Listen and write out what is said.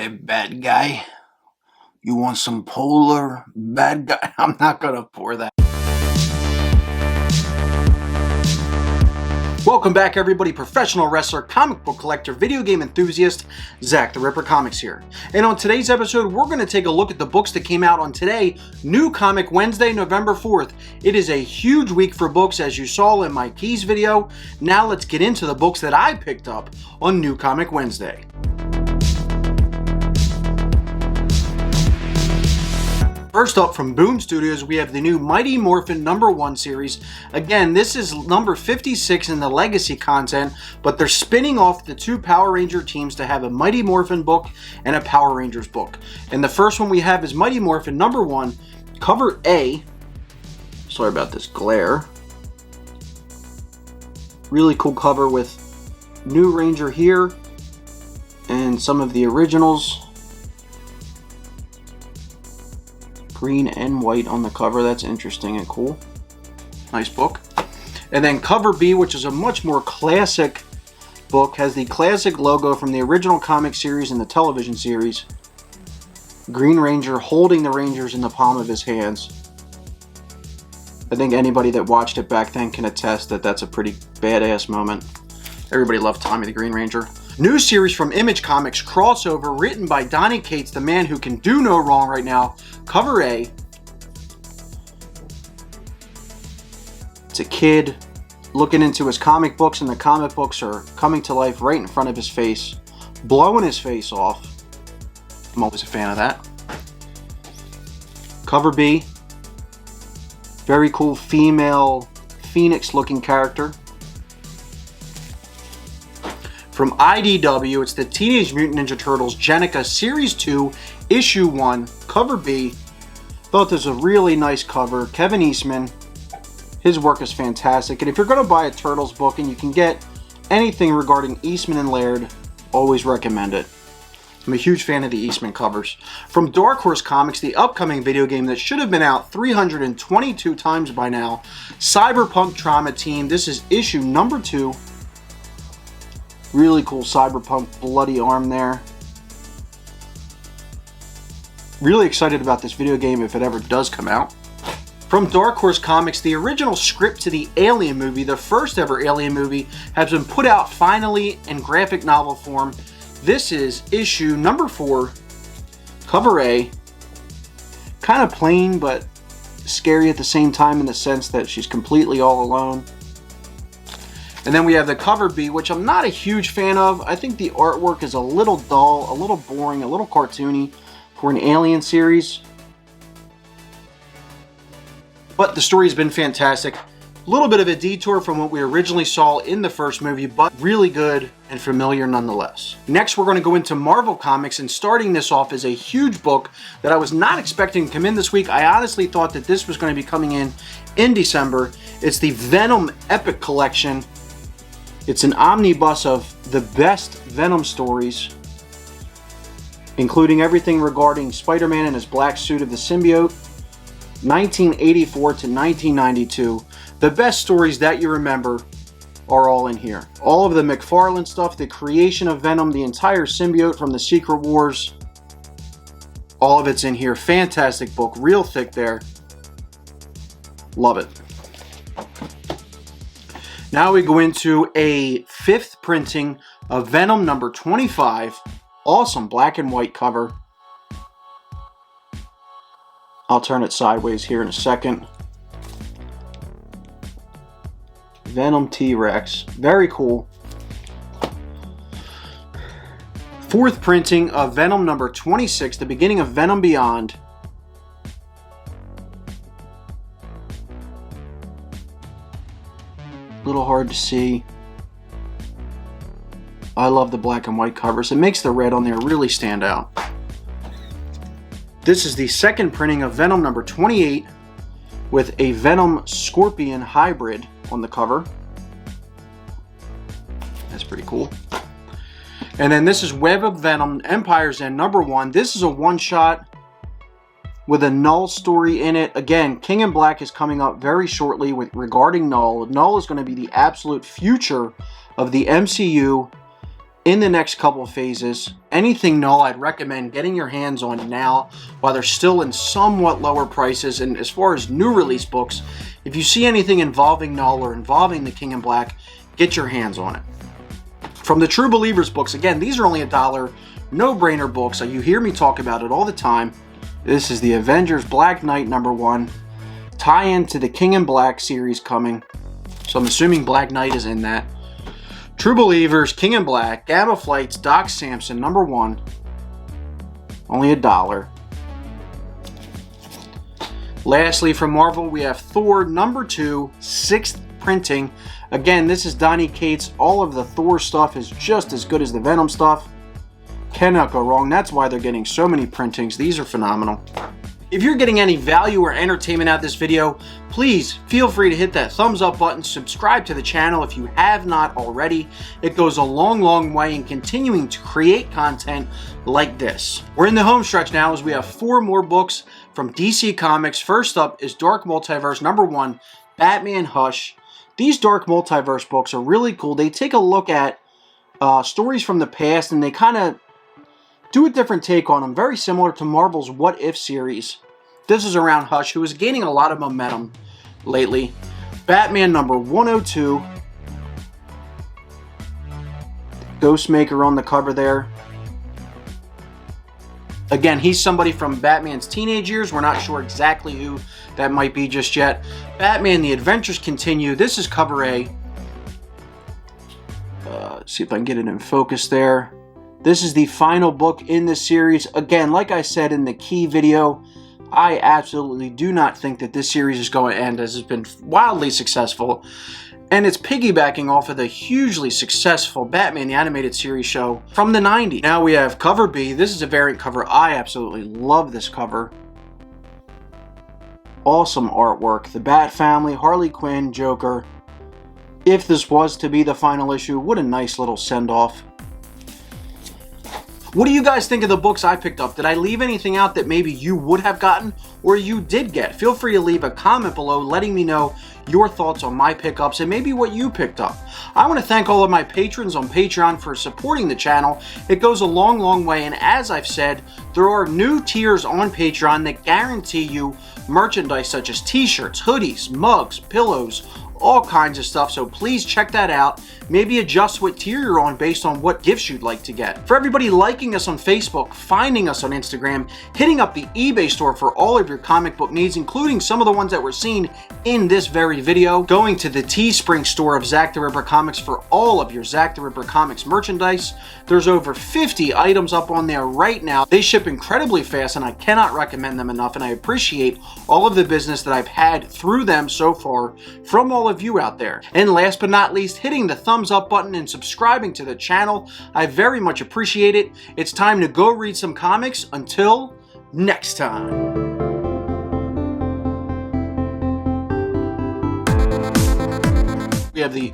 Hey, bad guy. You want some polar, bad guy? I'm not gonna pour that. Welcome back, everybody. Professional wrestler, comic book collector, video game enthusiast, Zach the Ripper Comics here. And on today's episode, we're going to take a look at the books that came out on today, New Comic Wednesday, November 4th. It is a huge week for books, as you saw in my keys video. Now let's get into the books that I picked up on New Comic Wednesday. First up, from Boom Studios, we have the new Mighty Morphin #1 series. Again, this is number 56 in the legacy content, but they're spinning off the two Power Ranger teams to have a Mighty Morphin book and a Power Rangers book. And the first one we have is Mighty Morphin #1, cover A. Sorry about this glare. Really cool cover with new Ranger here and some of the originals. Green and white on the cover. That's interesting and cool. Nice book. And then cover B, which is a much more classic book, has the classic logo from the original comic series and the television series. Green Ranger holding the Rangers in the palm of his hands. I think anybody that watched it back then can attest that that's a pretty badass moment. Everybody loved Tommy the Green Ranger. New series from Image Comics, crossover, written by Donny Cates, the man who can do no wrong right now. Cover A. It's a kid looking into his comic books, and the comic books are coming to life right in front of his face, blowing his face off. I'm always a fan of that. Cover B. Very cool female phoenix looking character. From IDW, it's the Teenage Mutant Ninja Turtles Jennika Series 2, Issue 1, cover B. Thought this was a really nice cover. Kevin Eastman, his work is fantastic. And if you're going to buy a Turtles book and you can get anything regarding Eastman and Laird, always recommend it. I'm a huge fan of the Eastman covers. From Dark Horse Comics, the upcoming video game that should have been out 322 times by now, Cyberpunk Trauma Team. This is issue number 2. Really cool cyberpunk bloody arm there. Really excited about this video game if it ever does come out. From Dark Horse Comics, the original script to the Alien movie, the first ever Alien movie, has been put out finally in graphic novel form. This is issue number 4, cover A. Kind of plain, but scary at the same time in the sense that she's completely all alone. And then we have the cover B, which I'm not a huge fan of. I think the artwork is a little dull, a little boring, a little cartoony for an Alien series. But the story's been fantastic. A little bit of a detour from what we originally saw in the first movie, but really good and familiar nonetheless. Next, we're going to go into Marvel Comics, and starting this off is a huge book that I was not expecting to come in this week. I honestly thought that this was going to be coming in December. It's the Venom Epic Collection. It's an omnibus of the best Venom stories, including everything regarding Spider-Man and his black suit of the symbiote, 1984 to 1992. The best stories that you remember are all in here. All of the McFarlane stuff, the creation of Venom, the entire symbiote from the Secret Wars, all of it's in here. Fantastic book, real thick there. Love it. Now we go into a 5th printing of Venom number 25. Awesome black and white cover. I'll turn it sideways here in a second. Venom T-Rex. Very cool. 4th printing of Venom number 26, the beginning of Venom Beyond. Little hard to see. I love the black and white covers. It makes the red on there really stand out. This is the 2nd printing of Venom number 28 with a Venom Scorpion hybrid on the cover. That's pretty cool. And then this is Web of Venom Empire's End number 1. This is a one-shot with a Null story in it. Again, King in Black is coming up very shortly regarding Null. Null is going to be the absolute future of the MCU in the next couple of phases. Anything null, I'd recommend getting your hands on now while they're still in somewhat lower prices. And as far as new release books, if you see anything involving null or involving the King in Black, get your hands on it. From the True Believers books, again, these are only $1, no-brainer books. You hear me talk about it all the time. This is the Avengers Black Knight #1, tie-in to the King in Black series coming. So I'm assuming Black Knight is in that. True Believers, King in Black, Gamma Flight's Doc Samson #1, only $1. Lastly, from Marvel, we have Thor #2, 6th printing. Again, this is Donny Cates. All of the Thor stuff is just as good as the Venom stuff. Cannot go wrong. That's why they're getting so many printings. These are phenomenal. If you're getting any value or entertainment out of this video, please feel free to hit that thumbs up button, subscribe to the channel if you have not already. It goes a long, long way in continuing to create content like this. We're in the home stretch now as we have 4 more books from DC Comics. First up is Dark Multiverse #1, Batman Hush. These Dark Multiverse books are really cool. They take a look at stories from the past and they kind of do a different take on them, very similar to Marvel's What If series. This is around Hush, who is gaining a lot of momentum lately. Batman #102. Ghostmaker on the cover there. Again, he's somebody from Batman's teenage years. We're not sure exactly who that might be just yet. Batman, The Adventures Continue. This is cover A. Let's see if I can get it in focus there. This is the final book in this series. Again, like I said in the key video, I absolutely do not think that this series is going to end, as it's been wildly successful. And it's piggybacking off of the hugely successful Batman the Animated Series show from the 90s. Now we have cover B. This is a variant cover. I absolutely love this cover. Awesome artwork. The Bat Family, Harley Quinn, Joker. If this was to be the final issue, what a nice little send-off. What do you guys think of the books I picked up? Did I leave anything out that maybe you would have gotten or you did get? Feel free to leave a comment below letting me know your thoughts on my pickups and maybe what you picked up. I want to thank all of my patrons on Patreon for supporting the channel. It goes a long, long way, and as I've said, there are new tiers on Patreon that guarantee you merchandise such as t-shirts, hoodies, mugs, pillows, all kinds of stuff, so please check that out. Maybe adjust what tier you're on based on what gifts you'd like to get. For everybody liking us on Facebook, finding us on Instagram, hitting up the eBay store for all of your comic book needs, including some of the ones that were seen in this very video, going to the Teespring store of Zack the Ripper Comics for all of your Zack the Ripper Comics merchandise. There's over 50 items up on there right now. They ship incredibly fast and I cannot recommend them enough, and I appreciate all of the business that I've had through them so far from all of you out there. And last but not least, hitting the thumbs up button and subscribing to the channel. I very much appreciate it. It's time to go read some comics. Until next time. We have the